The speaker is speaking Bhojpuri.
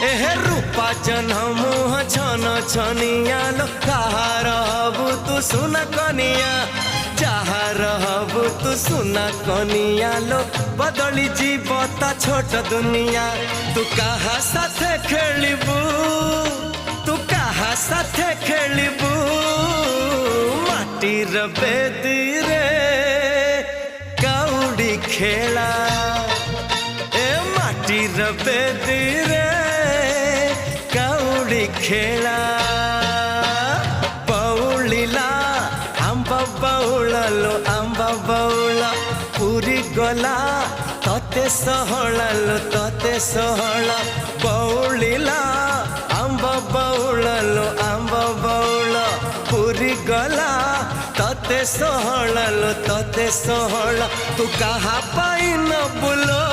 एहे रूपा जन्म छन छनिया लो कहार हबु तू सुना कनिया जहार हबु तू सुना कनिया लो बदली जीव ता छोट दुनिया तू कहा साथे खेलिबू तू कहा साथे खेलिबू माटीर बेदी रे कौड़ी खेला ए माटीर बेदी रे कौड़ी खेला बौलिला आंब बौळलो आंब बौळ पूरी गला तते सहळलो तते सहळ बौलिला आंब बौळलो आंब बौळ पूरी गला तते सहळलो तते सहळ तू कहा पाई न बुलो